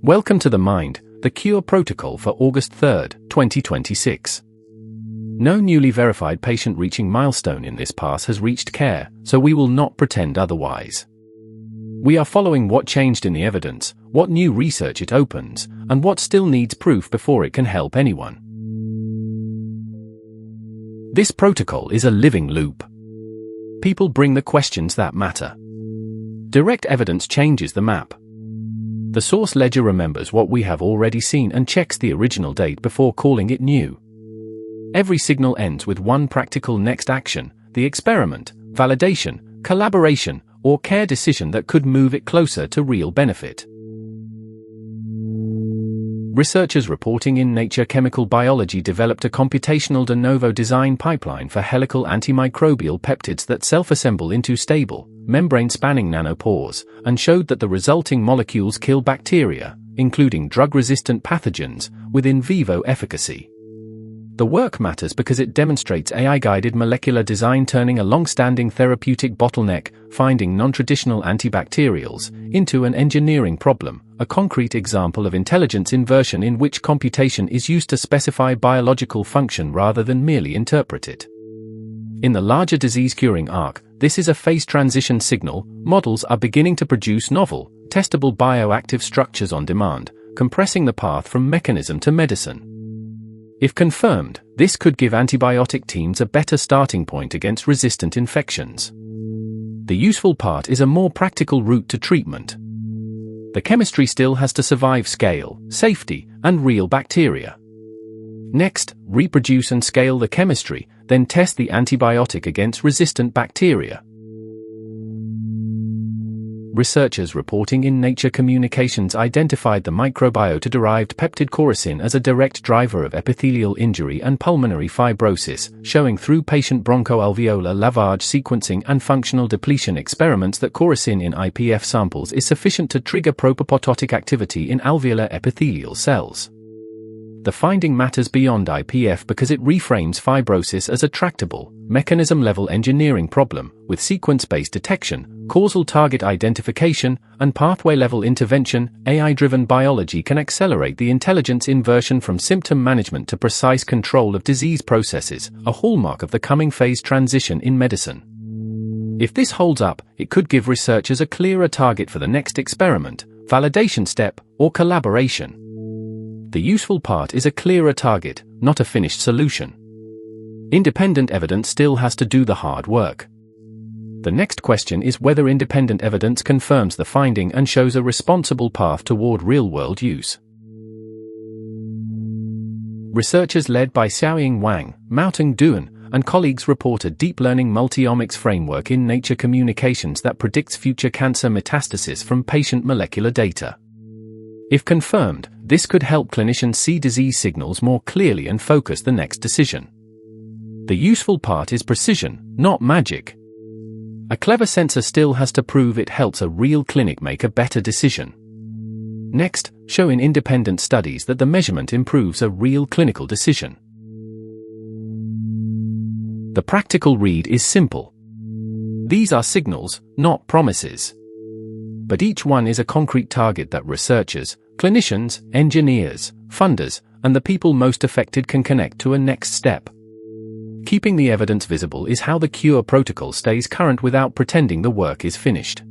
Welcome to The Mind, the Cure Protocol for August 3, 2026. No newly verified patient reaching milestone in this pass has reached care, so we will not pretend otherwise. We are following what changed in the evidence, what new research it opens, and what still needs proof before it can help anyone. This protocol is a living loop. People bring the questions that matter. Direct evidence changes the map. The source ledger remembers what we have already seen and checks the original date before calling it new. Every signal ends with one practical next action, the experiment, validation, collaboration, or care decision that could move it closer to real benefit. Researchers reporting in Nature Chemical Biology developed a computational de novo design pipeline for helical antimicrobial peptides that self-assemble into stable, membrane-spanning nanopores, and showed that the resulting molecules kill bacteria, including drug-resistant pathogens, with in vivo efficacy. The work matters because it demonstrates AI-guided molecular design turning a long-standing therapeutic bottleneck, finding non-traditional antibacterials, into an engineering problem, a concrete example of intelligence inversion in which computation is used to specify biological function rather than merely interpret it. In the larger disease-curing arc, this is a phase transition signal. Models are beginning to produce novel, testable bioactive structures on demand, compressing the path from mechanism to medicine. If confirmed, this could give antibiotic teams a better starting point against resistant infections. The useful part is a more practical route to treatment. The chemistry still has to survive scale, safety, and real bacteria. Next, reproduce and scale the chemistry, then test the antibiotic against resistant bacteria. Researchers reporting in Nature Communications identified the microbiota-derived peptide Corisin as a direct driver of epithelial injury and pulmonary fibrosis, showing through patient bronchoalveolar lavage sequencing and functional depletion experiments that Corisin in IPF samples is sufficient to trigger propapoptotic activity in alveolar epithelial cells. The finding matters beyond IPF because it reframes fibrosis as a tractable, mechanism-level engineering problem, with sequence-based detection, causal target identification, and pathway-level intervention. AI-driven biology can accelerate the intelligence inversion from symptom management to precise control of disease processes, a hallmark of the coming phase transition in medicine. If this holds up, it could give researchers a clearer target for the next experiment, validation step, or collaboration. The useful part is a clearer target, not a finished solution. Independent evidence still has to do the hard work. The next question is whether independent evidence confirms the finding and shows a responsible path toward real-world use. Researchers led by Xiaoying Wang, Maotong Duan, and colleagues report a deep learning multi-omics framework in Nature Communications that predicts future cancer metastasis from patient molecular data. If confirmed, this could help clinicians see disease signals more clearly and focus the next decision. The useful part is precision, not magic. A clever sensor still has to prove it helps a real clinic make a better decision. Next, show in independent studies that the measurement improves a real clinical decision. The practical read is simple. These are signals, not promises. But each one is a concrete target that researchers, clinicians, engineers, funders, and the people most affected can connect to a next step. Keeping the evidence visible is how the Cure protocol stays current without pretending the work is finished.